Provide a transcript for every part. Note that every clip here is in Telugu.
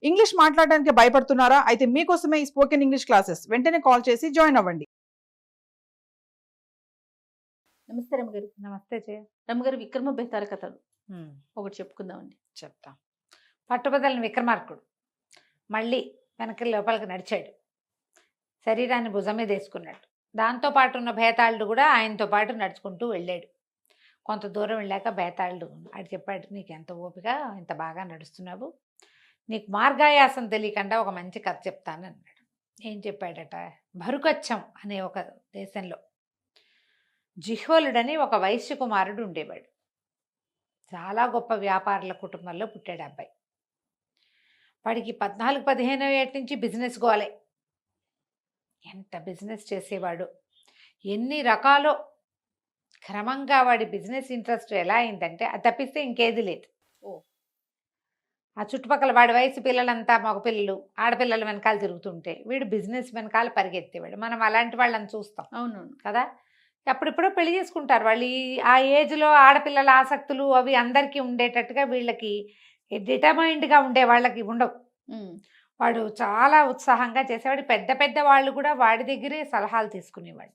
ఇంగ్లీష్ మాట్లాడడానికి భయపడుతున్నారా? అయితే మీకోసమే ఈ స్పోకెన్ ఇంగ్లీష్ క్లాసెస్. వెంటనే కాల్ చేసి జాయిన్ అవ్వండి. నమస్తే రమ్మగారు. నమస్తే జయ. రమ్మగారు, విక్రమ బేతాళ కథలు ఒకటి చెప్పుకుందామండి. చెప్తా. పట్టుబదలని విక్రమార్కుడు మళ్ళీ వెనక్కి లోపలికి నడిచాడు. శరీరాన్ని భుజం మీద వేసుకున్నాడు. దాంతో పాటు ఉన్న భేతాళుడు కూడా ఆయనతో పాటు నడుచుకుంటూ వెళ్ళాడు. కొంత దూరం వెళ్ళాక భేతాళుడు అది చెప్పాడు, నీకు ఎంత ఓపిక, ఇంత బాగా నడుస్తున్నావు, నీకు మార్గాయాసం తెలియకుండా ఒక మంచి కథ చెప్తాను అన్నాడు. ఏం చెప్పాడట? భరుకచ్చం అనే ఒక దేశంలో జిహ్వలుడని ఒక వైశ్య కుమారుడు ఉండేవాడు. చాలా గొప్ప వ్యాపారుల కుటుంబంలో పుట్టాడు అబ్బాయి. వాడికి 14-15 ఏళ్ళ నుంచి బిజినెస్ గోలే. ఎంత బిజినెస్ చేసేవాడు, ఎన్ని రకాలో. క్రమంగా వాడి బిజినెస్ ఇంట్రెస్ట్ ఎలా అయిందంటే అది తప్పిస్తే ఇంకేది లేదు. ఆ చుట్టుపక్కల వాడి వయసు పిల్లలంతా మగపిల్లలు ఆడపిల్లల వెనకాల తిరుగుతుంటే వీడు బిజినెస్ వెనకాల పరిగెత్తేవాడు. మనం అలాంటి వాళ్ళని చూస్తాం. అవునవును కదా. ఎప్పుడెప్పుడో పెళ్లి చేసుకుంటారు వాళ్ళు. ఆ ఏజ్లో ఆడపిల్లల ఆసక్తులు అవి అందరికీ ఉండేటట్టుగా వీళ్ళకి డిటర్మైండ్గా ఉండే వాళ్ళకి ఉండవు. వాడు చాలా ఉత్సాహంగా చేసేవాడు. పెద్ద పెద్ద వాళ్ళు కూడా వాడి దగ్గరే సలహాలు తీసుకునేవాడు.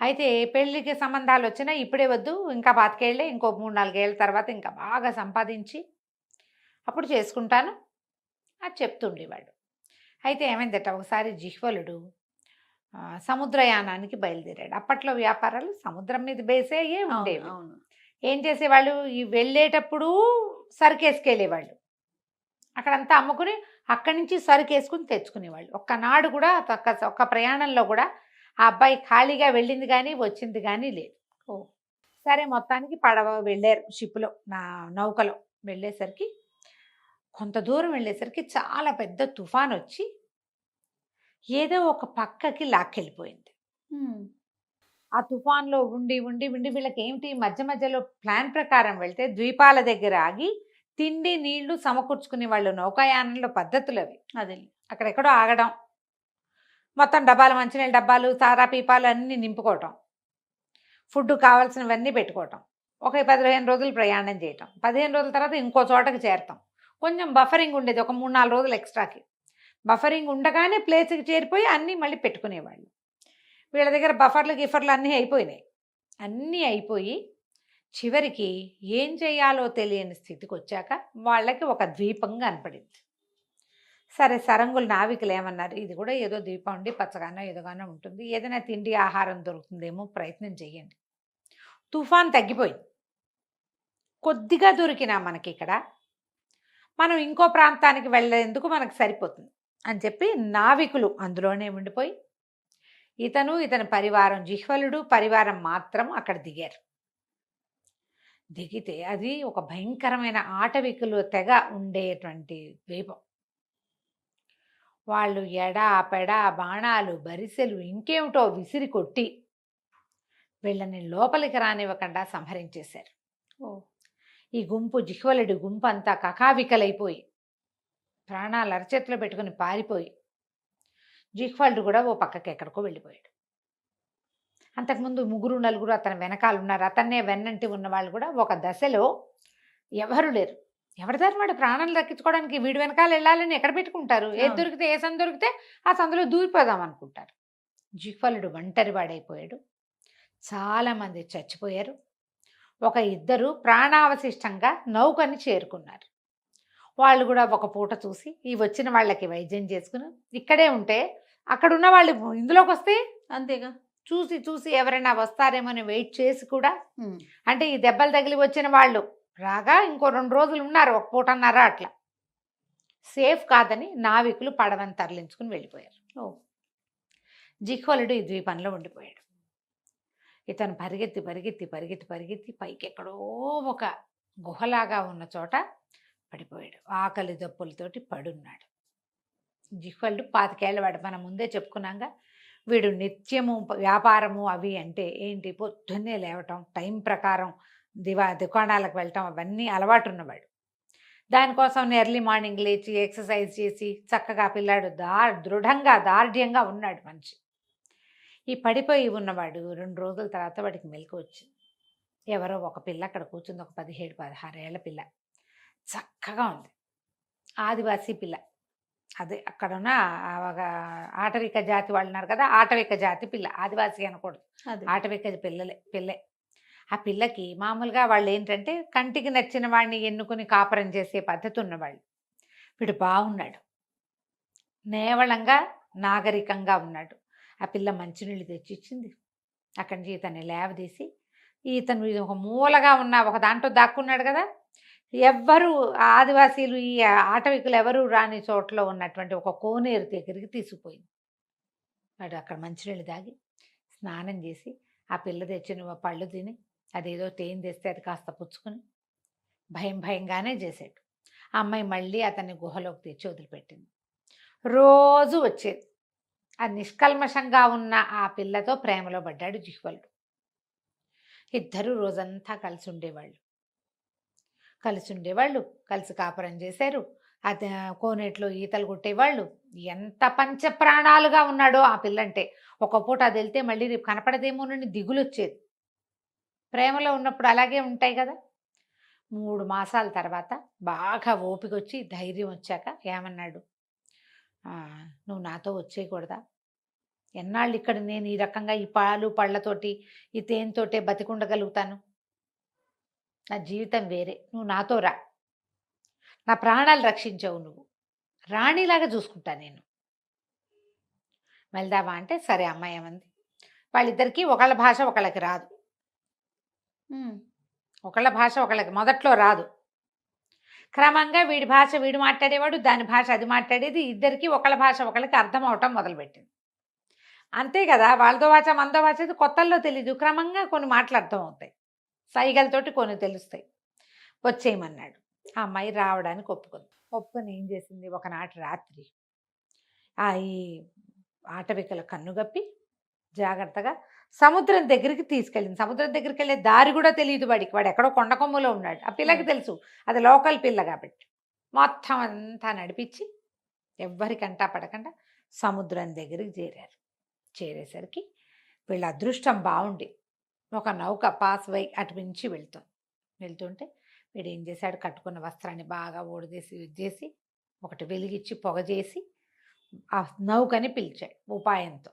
అయితే పెళ్ళికి సంబంధాలు వచ్చినా ఇప్పుడే వద్దు, ఇంకా 25 ఏళ్ళే, ఇంకో 3-4 ఏళ్ళ తర్వాత ఇంకా బాగా సంపాదించి అప్పుడు చేసుకుంటాను అది చెప్తుండేవాడు. అయితే ఏమైందట, ఒకసారి జిహ్వలుడు సముద్రయానానికి బయలుదేరాడు. అప్పట్లో వ్యాపారాలు సముద్రం మీద బేసే ఉండేవి. అవును. ఏం చేసేవాళ్ళు, ఈ వెళ్ళేటప్పుడు సరుకేసుకెళ్ళేవాళ్ళు, అక్కడంతా అమ్ముకుని అక్కడి నుంచి సరుకేసుకుని తెచ్చుకునేవాళ్ళు. ఒక్కనాడు కూడా ఒక్క ప్రయాణంలో కూడా ఆ అబ్బాయి ఖాళీగా వెళ్ళింది కానీ వచ్చింది కానీ లేదు. సరే, మొత్తానికి పడవ వెళ్ళారు. షిప్లో, నౌకలో వెళ్ళేసరికి కొంత దూరం వెళ్ళేసరికి చాలా పెద్ద తుఫాన్ వచ్చి ఏదో ఒక పక్కకి లాక్కెళ్ళిపోయింది. ఆ తుఫాన్లో ఉండి ఉండి ఉండి వీళ్ళకి ఏమిటి, మధ్య మధ్యలో ప్లాన్ ప్రకారం వెళ్తే ద్వీపాల దగ్గర ఆగి తిండి నీళ్లు సమకూర్చుకునే వాళ్ళు. నౌకాయానంలో పద్ధతులు అవి. అదే అక్కడెక్కడో ఆగడం, మొత్తం డబ్బాలు, మంచినీళ్ళ డబ్బాలు, సారా పీపాలు అన్నీ నింపుకోవటం, ఫుడ్ కావాల్సినవన్నీ పెట్టుకోవటం, ఒక 15 రోజులు ప్రయాణం చేయటం, 15 రోజుల తర్వాత ఇంకో చోటకి చేరతాం. కొంచెం బఫరింగ్ ఉండేది, ఒక 3-4 రోజులు ఎక్స్ట్రాకి బఫరింగ్ ఉండగానే ప్లేస్కి చేరిపోయి అన్నీ మళ్ళీ పెట్టుకునేవాళ్ళు. వీళ్ళ దగ్గర బఫర్లు గిఫర్లు అన్నీ అయిపోయినాయి. అన్నీ అయిపోయి చివరికి ఏం చేయాలో తెలియని స్థితికి వచ్చాక వాళ్ళకి ఒక ద్వీపం కనపడింది. సరే, సరంగులు నావికులు ఏమన్నారు, ఇది కూడా ఏదో ద్వీపం ఉండి పచ్చగానో ఏదోగానో ఉంటుంది, ఏదైనా తిండి ఆహారం దొరుకుతుందేమో ప్రయత్నం చేయండి. తుఫాన్ తగ్గిపోయింది, కొద్దిగా దొరికినా మనకి ఇక్కడ మనం ఇంకో ప్రాంతానికి వెళ్ళేందుకు మనకు సరిపోతుంది అని చెప్పి నావికులు అందులోనే ఉండిపోయి ఇతని పరివారం, జిహ్వలుడు పరివారం మాత్రం అక్కడ దిగారు. దిగితే అది ఒక భయంకరమైన ఆటవికులు తెగ ఉండేటువంటి ద్వీపం. వాళ్ళు ఎడా పెడా బాణాలు బరిసెలు ఇంకేమిటో విసిరి కొట్టి వీళ్ళని లోపలికి రానివ్వకుండా సంహరించేశారు. ఈ గుంపు, జిహ్వలుడి గుంపు అంతా కకావికలైపోయి ప్రాణాలు అరచేతిలో పెట్టుకుని పారిపోయి జిహ్వలుడు కూడా ఓ పక్కకి ఎక్కడికో వెళ్ళిపోయాడు. అంతకుముందు 3-4 అతని వెనకాల ఉన్నారు. అతన్నే వెన్నంటి ఉన్న వాళ్ళు కూడా ఒక దశలో ఎవరు లేరు. ఎవరి దారి వాడు ప్రాణాలు దక్కించుకోవడానికి వీడి వెనకాల వెళ్ళాలని ఎక్కడ పెట్టుకుంటారు? ఏది దొరికితే, ఏ సందు దొరికితే ఆ సందులో దూరిపోదాం అనుకుంటారు. జిహ్వలుడు ఒంటరి వాడైపోయాడు. చాలామంది చచ్చిపోయారు. ఒక 2 ప్రాణావశిష్టంగా నౌకని చేరుకున్నారు. వాళ్ళు కూడా ఒక పూట చూసి ఈ వచ్చిన వాళ్ళకి వైద్యం చేసుకుని ఇక్కడే ఉంటే అక్కడున్న వాళ్ళు ఇందులోకి వస్తే అంతేగా, చూసి చూసి ఎవరైనా వస్తారేమో అని వెయిట్ చేసి కూడా, అంటే ఈ దెబ్బలు తగిలి వచ్చిన వాళ్ళు రాగా ఇంకో 2 రోజులు ఉన్నారు, ఒక పూటన్నర అట్లా. సేఫ్ కాదని నావికులు పడవని తరలించుకుని వెళ్ళిపోయారు. జిహ్వలుడు ఈ ద్వీపంలో ఉండిపోయాడు. ఇతను పరిగెత్తి పరిగెత్తి పరిగెత్తి పరిగెత్తి పైకి ఎక్కడో ఒక గుహలాగా ఉన్న చోట పడిపోయాడు. ఆకలి దప్పులతోటి పడున్నాడు. జిహ్వలుడు 25 ఏళ్ళ వాడు. మనం ముందే చెప్పుకున్నాగా, వీడు నిత్యము వ్యాపారము అవి అంటే ఏంటి, పొద్దున్నే లేవటం, టైం ప్రకారం దుకాణాలకు వెళ్ళటం అవన్నీ అలవాటు ఉన్నవాడు. దానికోసం ఎర్లీ మార్నింగ్ లేచి ఎక్సర్సైజ్ చేసి చక్కగా పిల్లాడు దృఢంగా దార్ఢ్యంగా ఉన్నాడు మనిషి. ఈ పడిపోయి ఉన్నవాడు 2 రోజుల తర్వాత వాడికి మెలకు వచ్చింది. ఎవరో ఒక పిల్ల అక్కడ కూర్చుంది, ఒక 17-16 ఏళ్ల పిల్ల, చక్కగా ఉంది. ఆదివాసీ పిల్ల. అదే అక్కడున్న ఒక ఆటవిక జాతి వాళ్ళు ఉన్నారు కదా, ఆటవిక జాతి పిల్ల, ఆదివాసీ అనకూడదు, అదే ఆటవిక పిల్లే. ఆ పిల్లకి మామూలుగా వాళ్ళు ఏంటంటే కంటికి నచ్చిన వాడిని ఎన్నుకుని కాపురం చేసే పద్ధతి ఉన్నవాళ్ళు. వీడు బాగున్నాడు, నేవళంగా నాగరికంగా ఉన్నాడు. ఆ పిల్ల మంచినీళ్ళు తెచ్చి ఇచ్చింది. అక్కడి నుంచి ఇతన్ని లేవదీసి, ఇతను ఒక మూలగా ఉన్న ఒక దాంట్లో దాక్కున్నాడు కదా, ఎవ్వరు ఆదివాసీలు ఈ ఆటవికులు ఎవరు రాని చోట్ల ఉన్నటువంటి ఒక కోనేరు దగ్గరికి తీసుకుపోయింది. వాడు అక్కడ మంచినీళ్ళు తాగి స్నానం చేసి ఆ పిల్ల తెచ్చిన పళ్ళు తిని అదేదో తేనె తెస్తే అది కాస్త పుచ్చుకొని భయంగానే చేశాడు. ఆ అమ్మాయి మళ్ళీ అతన్ని గుహలోకి తెచ్చి వదిలిపెట్టింది. రోజు వచ్చేది. ఆ నిష్కల్మషంగా ఉన్న ఆ పిల్లతో ప్రేమలో పడ్డాడు జిహ్వలుడు. ఇద్దరు రోజంతా కలిసి ఉండేవాళ్ళు, కలిసి కాపురం చేశారు. అది కోనేట్లో ఈతలు కొట్టేవాళ్ళు. ఎంత పంచప్రాణాలుగా ఉన్నాడో ఆ పిల్లంటే. ఒక పూట అది వెళ్తే మళ్ళీ రేపు కనపడదేమోనని దిగులు వచ్చేది. ప్రేమలో ఉన్నప్పుడు అలాగే ఉంటాయి కదా. 3 మాసాల తర్వాత బాగా ఓపిక వచ్చి ధైర్యం వచ్చాక ఏమన్నాడు, నువ్వు నాతో వచ్చేయకూడదా? ఎన్నాళ్ళు ఇక్కడ నేను ఈ రకంగా ఈ పాలు పళ్ళతోటి ఈ తేనెతోటే బతికుండగలుగుతాను? నా జీవితం వేరే, నువ్వు నాతో రా, నా ప్రాణాలు రక్షించవు, నువ్వు రాణిలాగా చూసుకుంటా నేను, వెళ్దామా అంటే సరే అమ్మాయి ఏమంది. వాళ్ళిద్దరికీ ఒకళ్ళ భాష ఒకళ్ళకి రాదు. ఒకళ్ళ భాష ఒకళ్ళకి మొదట్లో రాదు. క్రమంగా వీడి భాష వీడు మాట్లాడేవాడు, దాని భాష అది మాట్లాడేది. ఇద్దరికి ఒకళ్ళ భాష ఒకళ్ళకి అర్థం అవటం మొదలుపెట్టింది. అంతే కదా, వాళ్ళతో భాష మనతో భాష కొత్తల్లో తెలీదు. క్రమంగా కొన్ని మాటలు అర్థం అవుతాయి, సైగలతోటి కొన్ని తెలుస్తాయి. వచ్చేయమన్నాడు. ఆ అమ్మాయి రావడానికి ఒప్పుకొని ఏం చేసింది, ఒకనాటి రాత్రి ఈ ఆటవికల కన్నుగప్పి జాగ్రత్తగా సముద్రం దగ్గరికి తీసుకెళ్ళింది. సముద్రం దగ్గరికి వెళ్ళే దారి కూడా తెలియదు వాడికి. వాడు ఎక్కడో కొండకొమ్ములో ఉన్నాడు. ఆ పిల్లకి తెలుసు, అది లోకల్ పిల్ల కాబట్టి. మొత్తం అంతా నడిపించి ఎవ్వరికంటా పడకుండా సముద్రం దగ్గరికి చేరేసరికి వీళ్ళ అదృష్టం బాగుండి ఒక నౌక పాస్ వై అటుమించి వెళ్తుంటే వీడు ఏం చేశాడు, కట్టుకున్న వస్త్రాన్ని బాగా ఊడదీసి ఒకటి వెలిగించి పొగ చేసి ఆ నౌకని పిలిచాడు ఉపాయంతో.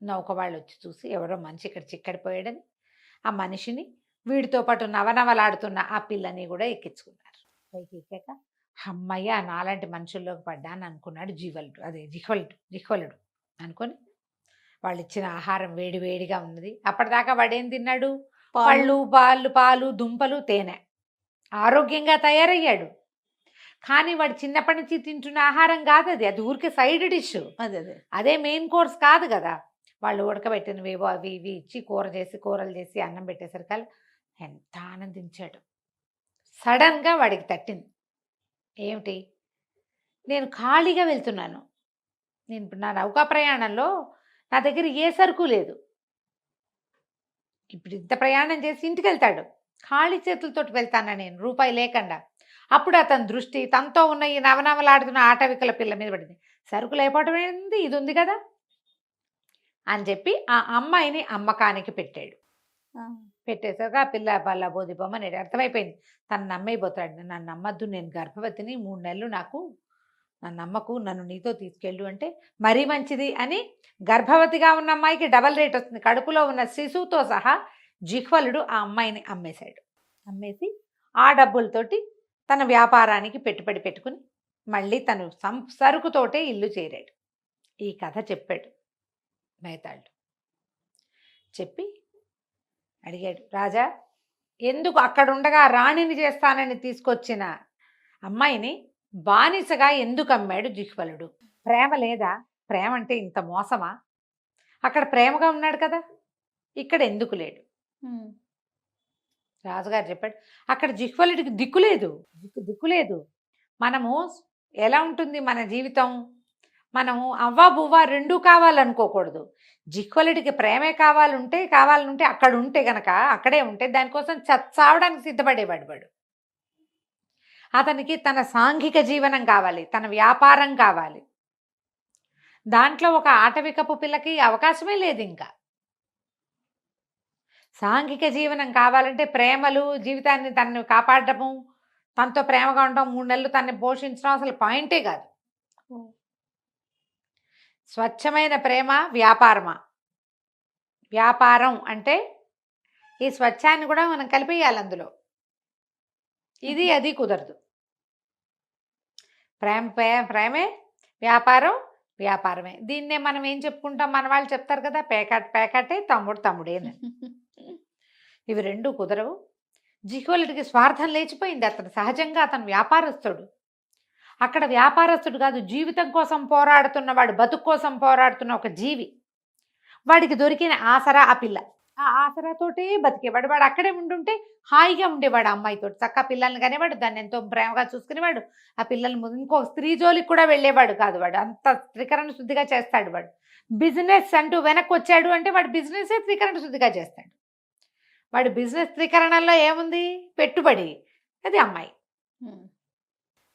నౌక వాళ్ళు వచ్చి చూసి ఎవరో మనిషి ఇక్కడ చిక్కడిపోయాడని ఆ మనిషిని వీడితో పాటు నవనవలాడుతున్న ఆ పిల్లని కూడా ఎక్కించుకున్నారు. పైకి ఎక్కాక అమ్మయ్య నాలాంటి మనుషుల్లోకి పడ్డాను అనుకున్నాడు జిహ్వలుడు అనుకొని వాళ్ళు ఇచ్చిన ఆహారం వేడిగా ఉన్నది. అప్పటిదాకా వాడేం తిన్నాడు, పళ్ళు పాలు దుంపలు తేనె, ఆరోగ్యంగా తయారయ్యాడు. కానీ వాడు చిన్నప్పటి నుంచి తింటున్న ఆహారం కాదు అది ఊరికే సైడ్ డిష్, అదే మెయిన్ కోర్స్ కాదు కదా. వాళ్ళు ఉడకబెట్టినవేవో అవి ఇవి ఇచ్చి కూరలు చేసి అన్నం పెట్టేసరికి ఎంత ఆనందించాడు. సడన్గా వాడికి తట్టింది, ఏమిటి, నేను ఖాళీగా వెళ్తున్నాను, నేను నా నౌకా ప్రయాణంలో నా దగ్గర ఏ సరుకు లేదు. ఇప్పుడు ఇంత ప్రయాణం చేసి ఇంటికి వెళ్తాడు, ఖాళీ చేతులతోటి వెళ్తానా నేను, రూపాయి లేకుండా. అప్పుడు అతని దృష్టి తనతో ఉన్న ఈ నవనవలాడుతున్న ఆటవికల పిల్ల మీద పడింది. సరుకు లేకపోవడం ఏంది, ఇది ఉంది కదా అని చెప్పి ఆ అమ్మాయిని అమ్మకానికి పెట్టేసాక ఆ పిల్ల బల్ల బోధిపోమని అర్థమైపోయింది. తను నమ్మైపోతాడు, నన్ను నమ్మద్దు, నేను గర్భవతిని, 3 నెలలు నాకు, నన్ను నమ్మకు, నన్ను నీతో తీసుకెళ్ళు అంటే మరీ మంచిది అని గర్భవతిగా ఉన్న అమ్మాయికి డబల్ రేట్ వస్తుంది. కడుపులో ఉన్న శిశువుతో సహా జిహ్వలుడు ఆ అమ్మాయిని అమ్మేసి ఆ డబ్బులతోటి తన వ్యాపారానికి పెట్టుబడి పెట్టుకుని మళ్ళీ తను సరుకుతోటే ఇల్లు చేరాడు. ఈ కథ చెప్పాడు మేతాళుడు. చెప్పి అడిగాడు, రాజా ఎందుకు అక్కడుండగా రాణిని చేస్తానని తీసుకొచ్చిన అమ్మాయిని బానిసగా ఎందుకు అమ్మాడు జిహ్వలుడు? ప్రేమ లేదా? ప్రేమ అంటే ఇంత మోసమా? అక్కడ ప్రేమగా ఉన్నాడు కదా, ఇక్కడ ఎందుకు లేడు? రాజుగారు చెప్పాడు, అక్కడ జిహ్వలుడికి దిక్కులేదు. మనము ఎలా ఉంటుంది మన జీవితం, మనము అవ్వా బువ్వా రెండూ కావాలనుకోకూడదు. జిహ్వలుడికి ప్రేమే కావాలంటే అక్కడ ఉంటే గనక అక్కడే ఉంటే దానికోసం చావడానికి సిద్ధపడేవాడు వాడు. అతనికి తన సాంఘిక జీవనం కావాలి, తన వ్యాపారం కావాలి. దాంట్లో ఒక ఆటవికపు పిల్లకి అవకాశమే లేదు. ఇంకా సాంఘిక జీవనం కావాలంటే ప్రేమలు, జీవితాన్ని తనను కాపాడటము, తనతో ప్రేమగా ఉండడం 3 నెలలు తనని పోషించడం అసలు పాయింటే కాదు. స్వచ్ఛమైన ప్రేమ వ్యాపారమా? వ్యాపారం అంటే ఈ స్వచ్ఛాన్ని కూడా మనం కలిపేయాలి అందులో. ఇది అది కుదరదు. ప్రేమే, వ్యాపారం వ్యాపారమే. దీన్నే మనం ఏం చెప్పుకుంటాం, మన వాళ్ళు చెప్తారు కదా, పేకాటే తమ్ముడేనని. ఇవి రెండు కుదరవు. జిహ్వలుడికి స్వార్థం లేచిపోయింది. అతను సహజంగా అతను వ్యాపారస్తుడు. అక్కడ వ్యాపారస్తుడు కాదు, జీవితం కోసం పోరాడుతున్నవాడు, బతుకు కోసం పోరాడుతున్న ఒక జీవి. వాడికి దొరికిన ఆసరా ఆ పిల్ల. ఆ ఆసరాతోటే బతికేవాడు. వాడు అక్కడే ఉండుంటే హాయిగా ఉండేవాడు. అమ్మాయితో చక్క పిల్లల్ని కనేవాడు, దాన్ని ఎంతో ప్రేమగా చూసుకునేవాడు. ఆ పిల్లల్ని ఇంకో స్త్రీ జోలికి కూడా వెళ్ళేవాడు కాదు. వాడు అంత త్రికరణ శుద్ధిగా చేస్తాడు. వాడు బిజినెస్ అంటూ వెనక్కి వచ్చాడు అంటే వాడు బిజినెసే త్రికరణ శుద్ధిగా చేస్తాడు. వాడు బిజినెస్ త్రికరణలో ఏముంది, పెట్టుబడి. అది అమ్మాయి.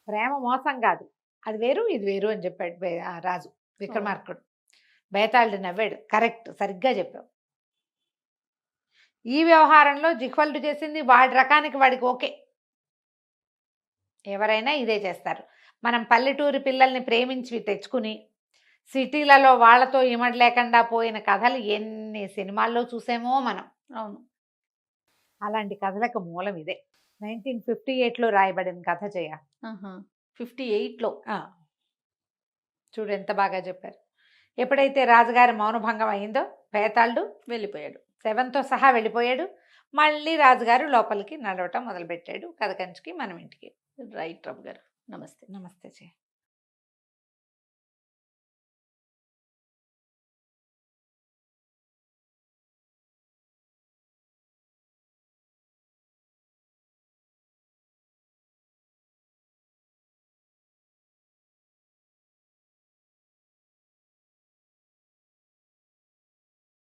ప్రేమ మోసం కాదు, అది వేరు ఇది వేరు అని చెప్పాడు రాజు విక్రమార్కుడు. బేతాళుడు నవ్వాడు. కరెక్ట్, సరిగ్గా చెప్పావు. ఈ వ్యవహారంలో జిహ్వలుడు చేసింది వాడి రకానికి వాడికి ఓకే. ఎవరైనా ఇదే చేస్తారు. మనం పల్లెటూరి పిల్లల్ని ప్రేమించి తెచ్చుకుని సిటీలలో వాళ్ళతో ఇమడి లేకుండా పోయిన కథలు ఎన్ని సినిమాల్లో చూసామో మనం. అవును, అలాంటి కథలకు మూలం ఇదే. 1958లో రాయబడిన కథ చేయ. 58లో చూడు ఎంత బాగా చెప్పారు. ఎప్పుడైతే రాజుగారి మౌనభంగం అయిందో బేతాళుడు వెళ్ళిపోయాడు. శవంతో సహా వెళ్ళిపోయాడు. మళ్ళీ రాజుగారు లోపలికి నడవటం మొదలుపెట్టాడు. కథ కంచికి మనం ఇంటికి. రైట్ రవి గారు, నమస్తే. నమస్తే.